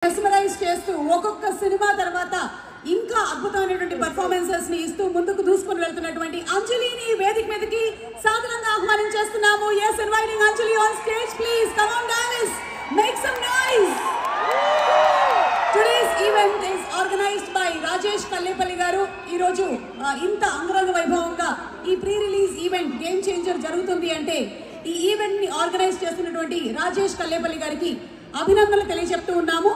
Mesmerise చేస్తూ ఒక్కొక్క cinema తర్వాత ఇంకా అద్భుతమైనటువంటి పర్ఫార్మెన్సెస్ ని ఇస్తూ ముందుకు దూసుకొని వెళ్తున్నటువంటి అంజలిని వేదిక మీదకి సాధారణంగా ఆహ్వానించేస్తున్నాము. yes, inviting Anjali on stage, please. Come on guys, make some noise. Today's event is organized by Rajesh Kallepalli garu. ఈ రోజు ఇంత అంగరంగ వైభవంగా ఈ pre release event game changer జరుగుతుంది అంటే ఈ ఈవెంట్ ని ఆర్గనైజ్ చేస్తున్నటువంటి రాజేష్ కల్లేపల్లి గారికి అభినందనలు తెలియజేస్తూ ఉన్నాము.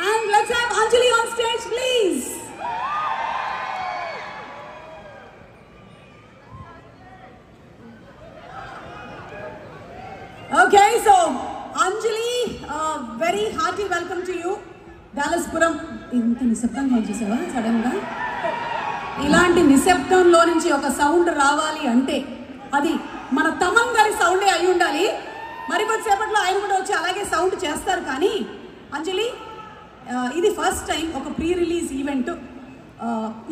And let's have Anjali on stage, please. Okay, so Anjali, very hearty welcome to you. Dallaspuram. ఇంత నిశ్శబ్దంగా వచ్చేసావా సడన్ గా? ఇలాంటి నిశ్శబ్దంలో నుంచి ఒక సౌండ్ రావాలి అంటే అది మన తమన్ గారి సౌండే అయి ఉండాలి. మరికొద్దిసేపట్లో ఆయన కూడా వచ్చి అలాగే సౌండ్ చేస్తారు. కానీ అంజలి, ఇది ఫస్ట్ టైం ఒక ప్రీ రిలీజ్ ఈవెంట్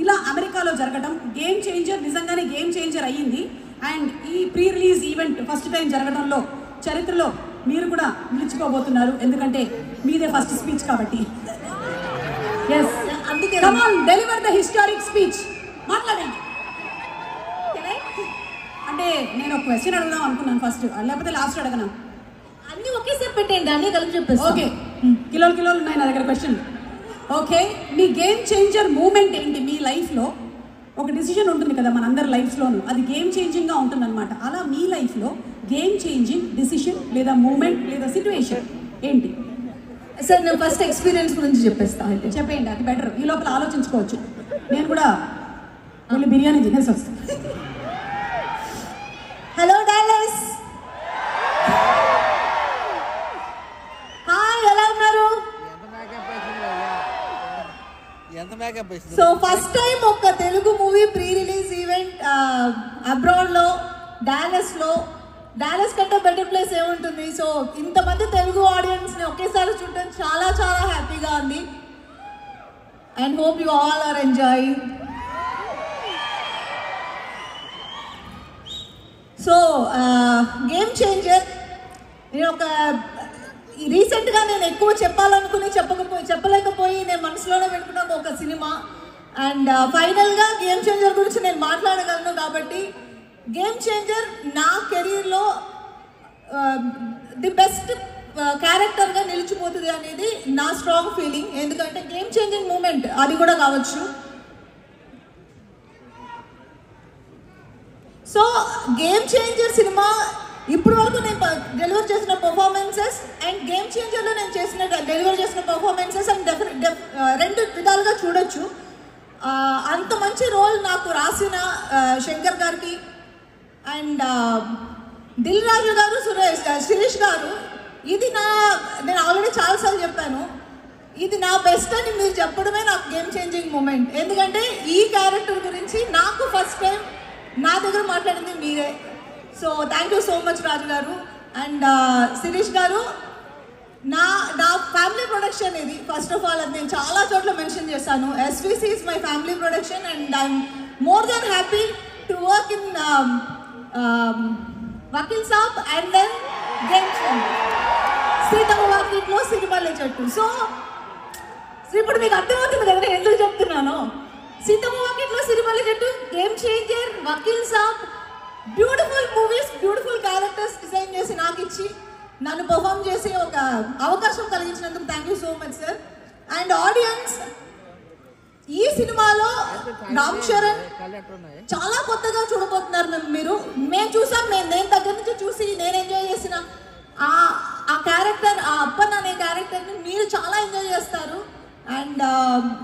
ఇలా అమెరికాలో జరగడం. గేమ్ చేంజర్ నిజంగానే గేమ్ చేంజర్ అయ్యింది. అండ్ ఈ pre release event first time జరగడంలో చరిత్రలో మీరు కూడా నిలిచిపోబోతున్నారు. ఎందుకంటే మీదే ఫస్ట్ స్పీచ్ కాబట్టి. ఎస్, అందుకే come on, deliver the historic speech. మాట్లాడండి. అంటే నేను ఒక క్వశ్చన్ అడుగుదాం అనుకున్నాను ఫస్ట్, లేకపోతే లాస్ట్ అడగనా? అన్ని ఒకేసారి పెట్టండి, అన్ని కలిపి చెప్పేసి. ఓకే, కిలోలు ఉన్నాయి నా దగ్గర క్వశ్చన్. ఓకే, మీ గేమ్ చేంజర్ మూమెంట్ ఏంటి? మీ లైఫ్లో ఒక డిసిషన్ ఉంటుంది కదా మన అందరి లైఫ్స్లోనూ, అది గేమ్ చేంజింగ్గా ఉంటుంది అనమాట. అలా మీ లైఫ్లో గేమ్ చేంజింగ్ డిసిషన్ లేదా మూమెంట్ లేదా సిచ్యువేషన్ ఏంటి? సార్, నేను ఫస్ట్ ఎక్స్పీరియన్స్ గురించి చెప్పేస్తా. అయితే చెప్పేయండి, అది బెటర్. ఈ లోపల ఆలోచించుకోవచ్చు. నేను కూడా వెళ్ళి బిర్యానీ తినేసి వస్తాను. హలో డాలస్, హాయ్, ఎలా ఉన్నారు? సో ఫస్ట్ టైం ఒక Telugu movie pre release event అబ్రాడ్లో, డాలస్ కంటే బెటర్ ప్లేస్ ఏముంటుంది. సో ఇంతమంది తెలుగు ఆడియన్స్ని ఒకేసారి చూడడం చాలా చాలా హ్యాపీగా ఉంది. And hope you all are enjoying. So game changer నేను ఒక రీసెంట్గా నేను ఎక్కువ చెప్పాలనుకుని చెప్పలేకపోయి నేను మనసులోనే పెట్టుకున్నాను ఒక సినిమా. అండ్ ఫైనల్గా గేమ్ చేంజర్ గురించి నేను మాట్లాడగలను. కాబట్టి గేమ్ చేంజర్ నా కెరీర్లో ది బెస్ట్ క్యారెక్టర్గా నిలిచిపోతుంది అనేది నా స్ట్రాంగ్ ఫీలింగ్. ఎందుకంటే గేమ్ చేంజింగ్ మూమెంట్ అది కూడా కావచ్చు. సో గేమ్ చేంజర్ సినిమా ఇప్పుడు వరకు నేను డెలివర్ చేసిన పర్ఫార్మెన్సెస్ అండ్ గేమ్ చేంజర్లో నేను డెలివర్ చేసిన పర్ఫార్మెన్సెస్ అండ్ రెండు విధాలుగా చూడొచ్చు. అంత మంచి రోల్ నాకు రాసిన శంకర్ గారికి అండ్ దిల్ రాజు గారు, శిరీష్ గారు, ఇది నేను ఆల్రెడీ చాలాసార్లు చెప్పాను, ఇది నా బెస్ట్ అని మీరు చెప్పడమే నాకు గేమ్ చేంజింగ్ మూమెంట్. ఎందుకంటే ఈ క్యారెక్టర్ గురించి నాకు ఫస్ట్ టైం నా దగ్గర మాట్లాడింది మీరే. So thank you so much Raju garu. And Shirish garu, నా ఫ్యామిలీ ప్రొడక్షన్ ఇది. ఫస్ట్ ఆఫ్ ఆల్ అది నేను చాలా చోట్ల మెన్షన్ చేశాను. SVC is my family production and I'm more than happy to work in Vakeel Saab and then Game Changer, Seethamma Vakitlo Sirimalle చెట్టు. సో ఇప్పుడు మీకు అర్థమవుతుంది కదా నేను ఎందుకు చెప్తున్నాను. Seethamma Vakitlo Sirimalle Chettu, Game Changer, Vakeel Saab, beautiful movies, beautiful characters design చేసి నాకు ఇచ్చి నన్ను పర్ఫామ్ చేసి ఒక అవకాశం కలిగించినందుకు thank you so much sir. And audience, ఈ సినిమాలో రామ్ చరణ్ చాలా కొత్తగా చూడబోతున్నారు మీరు. మేము చూసాం, నేను దగ్గర నుంచి చూసి నేను ఎంజాయ్ చేసిన ఆ క్యారెక్టర్, ఆ అప్పన్న అనే క్యారెక్టర్ని మీరు చాలా ఎంజాయ్ చేస్తారు. అండ్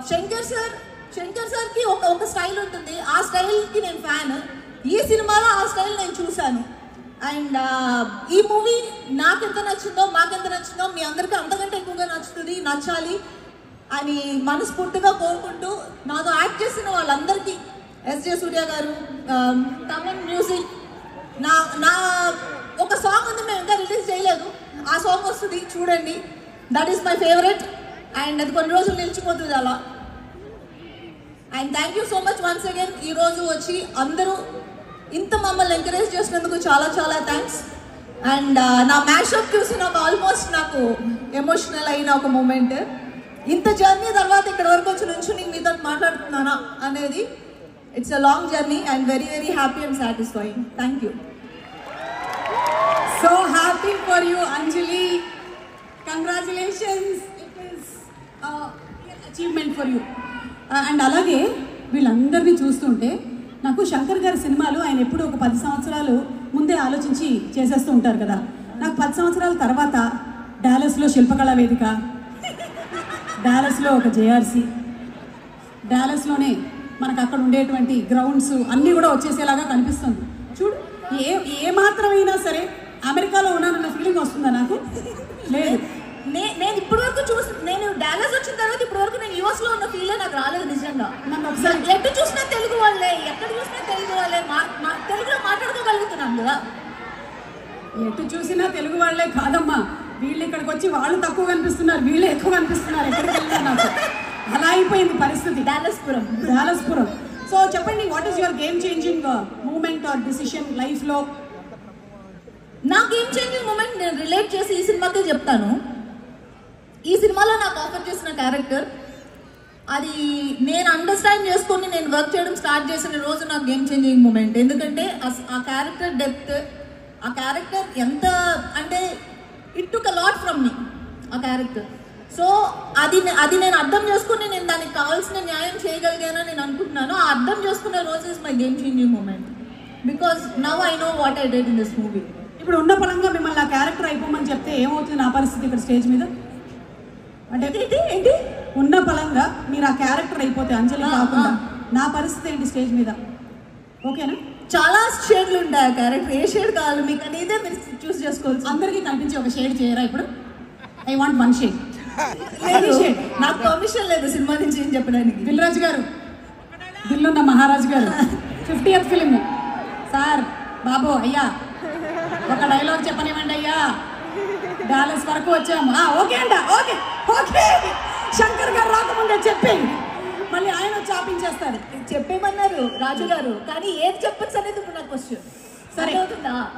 శంకర్ సార్కి ఒక స్టైల్ ఉంటుంది, ఆ స్టైల్కి నేను ఫ్యాన్. ఈ సినిమాలో ఆ స్టైల్ నేను చూశాను. అండ్ ఈ మూవీ నాకెంత నచ్చిందో, మాకెంత నచ్చిందో మీ అందరికీ అంతకంటే ఎక్కువగా నచ్చాలి అని మనస్ఫూర్తిగా కోరుకుంటూ, నాతో యాక్ట్ చేసిన వాళ్ళందరికీ, ఎస్జే సూర్య గారు, తమన్ మ్యూజిక్, నా ఒక సాంగ్ ఉంది, మేము ఇంకా రిలీజ్ చేయలేదు, ఆ సాంగ్ వస్తుంది చూడండి. That is my favourite and అది కొన్ని రోజులు నిలిచిపోతుంది అలా. And thank you so much once again. ఈరోజు వచ్చి అందరూ ఇంత మమ్మల్ని ఎంకరేజ్ చేసినందుకు చాలా చాలా థ్యాంక్స్. అండ్ నా మ్యాషప్ చూసి నాకు ఆల్మోస్ట్ నాకు ఎమోషనల్ అయిన ఒక మూమెంట్. ఇంత జర్నీ తర్వాత ఇక్కడ వరకు వచ్చి నుంచి నేను మీతో మాట్లాడుతున్నానా అనేది it's a long journey and very very happy and satisfying. Thank you. So happy for you Anjali. Congratulations. It is achievement for you. And అలాగే వీళ్ళందరినీ చూస్తుంటే నాకు శంకర్ గారి సినిమాలు ఆయన ఎప్పుడు ఒక 10 సంవత్సరాలు ముందే ఆలోచించి చేసేస్తూ ఉంటారు కదా. నాకు 10 సంవత్సరాల తర్వాత డాలస్లో శిల్పకళా వేదిక, డాలస్లో ఒక జేఆర్సీ, డాలస్లోనే మనకు అక్కడ ఉండేటువంటి గ్రౌండ్స్ అన్నీ కూడా వచ్చేసేలాగా కనిపిస్తుంది. చూడు, ఏ మాత్రమైనా సరే అమెరికాలో ఉన్నానన్న ఫీలింగ్ వస్తుందా నాకు? లేదు. నేను ఇప్పటివరకు నేను డాలస్ వచ్చిన తర్వాత ఇప్పటివరకు నేను యూఎస్లో ఉన్న ఫీల్ నాకు రాలేదు నిజంగా. నన్ను ఒకసారి ఎటు చూసినా తెలుగు వాళ్ళే, ఎక్కడ చూసినా తెలుగు వాళ్ళే, తెలుగులో మాట్లాడుకోగలుగుతున్నాను కదా. ఎటు చూసినా తెలుగు వాళ్ళే కాదమ్మా, వీళ్ళు ఇక్కడికి వచ్చి వాళ్ళు తక్కువ కనిపిస్తున్నారు, వీళ్ళే ఎక్కువ కనిపిస్తున్నారు. ఎక్కడికి వెళ్ళినా నాకు అలా అయిపోయింది పరిస్థితి. డాలస్పురం. సో చెప్పండి, what is your game changing moment or decision లైఫ్లో? నా గేమ్ చేంజింగ్ మూమెంట్ నేను రిలేట్ చేసి ఈ సినిమాకే చెప్తాను. ఈ సినిమాలో నాకు ఆఫర్ చేసిన క్యారెక్టర్, అది నేను అండర్స్టాండ్ చేసుకొని నేను వర్క్ చేయడం స్టార్ట్ చేసిన రోజు నాకు గేమ్ చేంజింగ్ మూమెంట్. ఎందుకంటే ఆ క్యారెక్టర్ డెప్త్, ఆ క్యారెక్టర్ ఎంత అంటే it took a lot from మీ ఆ క్యారెక్టర్. సో అది నేను అర్థం చేసుకుని నేను దానికి కావాల్సిన న్యాయం చేయగలిగానని నేను అనుకుంటున్నాను. ఆ అర్థం చేసుకునే రోజు is my game changing moment because now I know what I did in this movie. ఇప్పుడు ఉన్న పరంగా మిమ్మల్ని ఆ క్యారెక్టర్ అయిపోమని చెప్తే ఏమవుతుంది నా పరిస్థితి ఇక్కడ స్టేజ్ మీద? అంటే ఏంటి ఉన్న పరంగా మీరు ఆ క్యారెక్టర్ అయిపోతే అంజలి కాకుండా నా పరిస్థితి ఏంటి స్టేజ్ మీద? ఓకేనా? చాలా షేడ్లు ఉంటాయి ఆ క్యారెక్టర్. ఏ షేడ్ కావాలి మీకు అనేది మీరు చూస్ చేసుకోవచ్చు. అందరికీ కనిపించి ఒక షేడ్ చేయరా ఇప్పుడు? I want 1 shade. నాకు పర్మిషన్ లేదు సినిమా నుంచి ఏం చెప్పడానికి. దిల్రాజు గారు, దిల్లున్న మహారాజు గారు 50th ఫిలిం సార్, బాబు అయ్యా ఒక డైలాగ్ చెప్పనివ్వండి అయ్యా. డాలస్ వరకు వచ్చాము. ఓకే అంట, ఓకే ఓకే. శంకర్ గారు రాకముందే చెప్పేయండి, మళ్ళీ ఆయన చాపించేస్తారు. చెప్పేమన్నారు రాజు గారు, కానీ ఏది చెప్పచ్చు అనేది ఇప్పుడు నాకు క్వశ్చన్. సరే,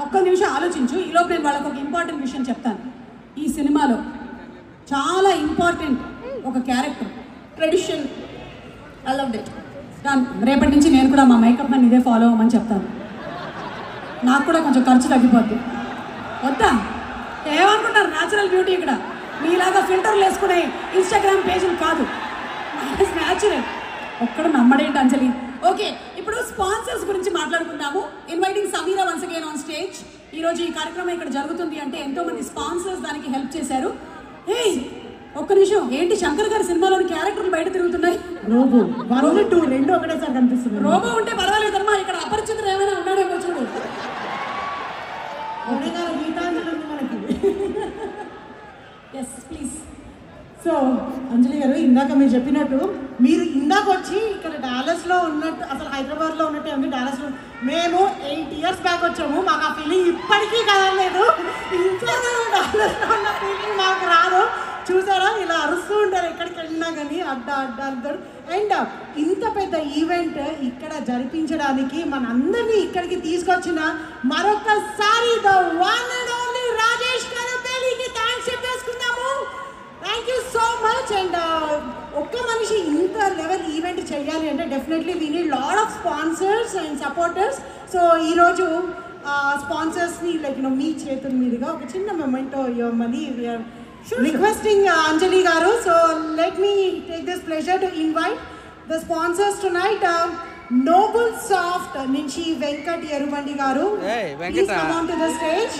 ఒక్క నిమిషం ఆలోచించు. ఈలోపు నేను వాళ్ళకి ఒక ఇంపార్టెంట్ విషయం చెప్తాను. ఈ సినిమాలో చాలా ఇంపార్టెంట్ ఒక character, tradition. I loved it. రేపటి నుంచి నేను కూడా మా మేకప్ మ్యాన్ ఇదే ఫాలో అవ్వమని చెప్తాను. నాకు కూడా కొంచెం ఖర్చు తగ్గిపోద్ది. వద్దా? ఏమనుకుంటారు? న్యాచురల్ బ్యూటీ ఇక్కడ. మీలాగా ఫిల్టర్లు వేసుకునే ఇన్స్టాగ్రామ్ పేజీలు కాదు, న్యాచురల్. ఒక్కడ నమ్మడేంటి అంజలి. ఓకే, ఇప్పుడు స్పాన్సర్స్ గురించి మాట్లాడుకుందాము. Inviting Sameera once again on stage. ఈరోజు ఈ కార్యక్రమం ఇక్కడ జరుగుతుంది అంటే ఎంతో మంది స్పాన్సర్స్ దానికి హెల్ప్ చేశారు. ఒక్క నిమిషం, ఏంటి శంకర్ గారి సినిమాలోని క్యారెక్టర్లు బయట తిరుగుతున్నాయి? రోబో 1, 2 రెండు ఒకటేసారి కనిపిస్తుంది. రోబో ఉంటే పర్వాలేదమ్మా, ఇక్కడ అపరిచితులు ఏమైనా ఉన్నాడేమో చూడు. గీతాంజలి ఉంది మనకి. Yes please. సో అంజలి గారు, ఇందాక మీరు చెప్పినట్టు మీరు ఇందాక వచ్చి ఇక్కడ డాలస్లో ఉన్నట్టు, అసలు హైదరాబాద్లో ఉన్నట్టే ఉంది. డాలస్లో మేము 8 years బ్యాక్ వచ్చాము. మాకు ఆ ఫీలింగ్ ఇప్పటికీ కదలేదు. ఇంకా డాలస్లో ఉన్న ఫీలింగ్ మాకు రాదు. చూసారా, ఇలా అరుస్తూ ఉంటారు ఎక్కడికి వెళ్ళినా కానీ, అడ్డా అంటారు. అండ్ ఇంత పెద్ద ఈవెంట్ ఇక్కడ జరిపించడానికి మనందరినీ ఇక్కడికి తీసుకొచ్చిన మరొకసారి the one and only Rajesh కనపల్లికి థ్యాంక్స్ చెప్పేసుకుందాము. Thank you so much. And ఒక్క మనిషి ఇంత లెవెల్ ఈవెంట్ చేయాలి అంటే definitely we need lot of sponsors and supporters. So ఈరోజు స్పాన్సర్స్ని లైక్ మీ చేతుల మీదుగా ఒక చిన్న మొమెంటో ఇవ్వమని we are requesting Anjali garu. So let me take this pleasure to invite the sponsors tonight. Noble Soft నుంచి Venkat Erubandi garu, please come on to the stage.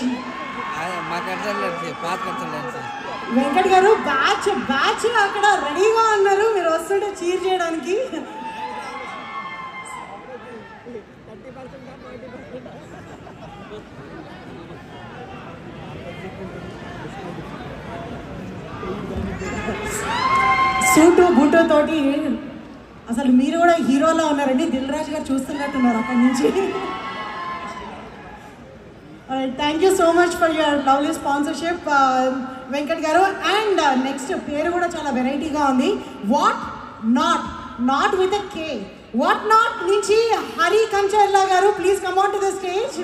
Venkat garu batch అక్కడ రెడీగా ఉన్నారు, మీరు వస్తుంటే చీర్ చేయడానికి. సూటు బూటు తోటి అసలు మీరు కూడా హీరోలా ఉన్నారండి. దిల్ రాజు గారు చూస్తున్నట్టున్నారు అక్కడి నుంచి. Thank you so much for your lovely sponsorship Venkat గారు. అండ్ నెక్స్ట్ పేరు కూడా చాలా వెరైటీగా ఉంది, what not with a K. What not నుంచి హరి కంచర్లా గారు, please come on to the stage.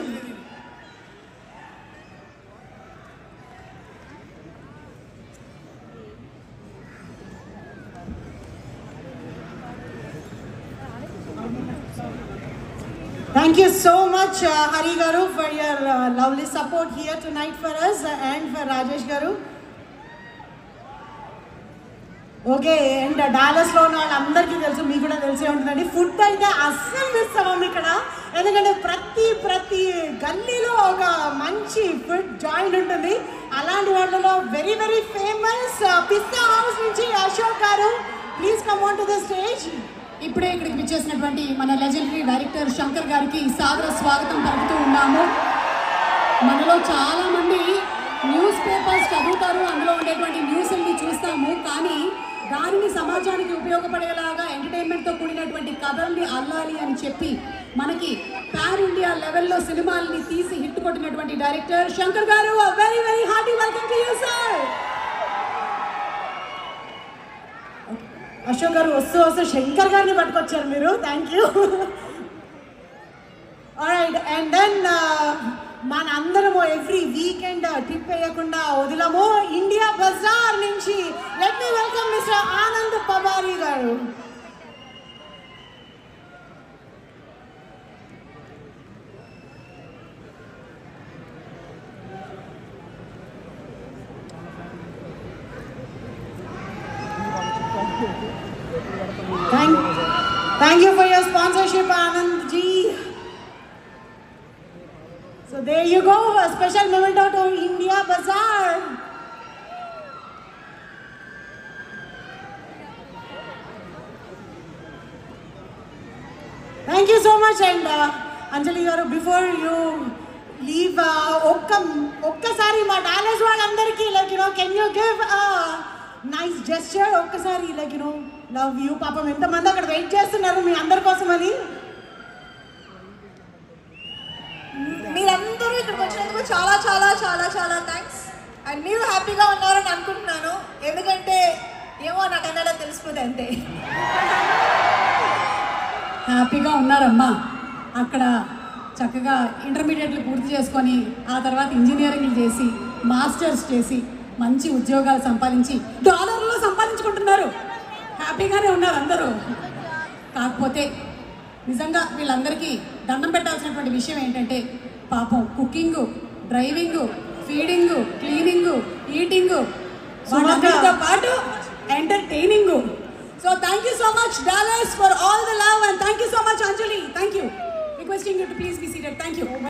Thank you so much, Hari Garu, for your lovely support here tonight for us and for Rajesh Garu. Okay and డాలస్లో ఉన్న వాళ్ళందరికీ తెలుసు, మీకు కూడా తెలిసే ఉంటుందండి, ఫుడ్ అయితే అస్సలు మిస్ అవ్వము ఇక్కడ. ఎందుకంటే ప్రతి గల్లీలో ఒక మంచి ఫుడ్ జాయింట్ ఉంటుంది. అలాంటి వాళ్ళలో వెరీ వెరీ ఫేమస్ పిస్తా హౌస్ నుంచి Ashok garu, please come on to the stage. ఇప్పుడే ఇక్కడికి విచ్చేసినటువంటి మన లెజెండరీ డైరెక్టర్ శంకర్ గారికి సాదర స్వాగతం పలుకుతూ ఉన్నాము. మనలో చాలా మంది న్యూస్ పేపర్స్ చదువుతారు, అందులో ఉండేటువంటి న్యూస్ని చూస్తాము, కానీ దానిని సమాజానికి ఉపయోగపడేలాగా ఎంటర్టైన్మెంట్తో కూడినటువంటి కథల్ని అల్లాలి అని చెప్పి మనకి పాన్ ఇండియా లెవెల్లో సినిమాల్ని తీసి హిట్ కొట్టినటువంటి director Shankar garu, very very hearty welcome to you sir. Ashok garu వస్తూ శంకర్ గారిని పట్టుకొచ్చారు మీరు, thank you. Alright, and then మన అందరము ఎవ్రీ వీకెండ్ ట్రిప్ వేయకుండా వదిలము. ఇండియా బజార్ నుంచి let me welcome mister Anand Pawari garu. Thank you for your sponsorship, Anand ji. So there you go, a special memento to India Bazaar. Thank you so much. And Anjali garu, before you leave, ఒక్కసారి మా Dallas వాళ్ళందరికీ can you give a nice gesture? ఒక్కసారి love you. పాపం ఎంతమంది అక్కడ wait చేస్తున్నారు మీ అందరి కోసం అని. మీరందరూ ఇక్కడికి వచ్చినందుకు చాలా చాలా చాలా చాలా థ్యాంక్స్. అండ్ మీరు హ్యాపీగా ఉన్నారని అనుకుంటున్నాను, ఎందుకంటే ఏమో నాకు అన్నలా తెలిసిపోతుంది అంతే. హ్యాపీగా ఉన్నారమ్మా. అక్కడ చక్కగా ఇంటర్మీడియట్లు పూర్తి చేసుకొని ఆ తర్వాత ఇంజనీరింగ్లు చేసి మాస్టర్స్ చేసి మంచి ఉద్యోగాలు సంపాదించి డాలర్లో సంపాదించుకుంటున్నారు. హ్యాపీగానే ఉన్నారు అందరూ. కాకపోతే నిజంగా వీళ్ళందరికీ దండం పెట్టాల్సినటువంటి విషయం ఏంటంటే, పాపం cooking, driving, feeding, cleaning, eating, వాటితో పాటు entertaining. So thank you so much dollars for all the love, and thank you so much Anjali. Thank you. Requesting you to please be seated. Thank you.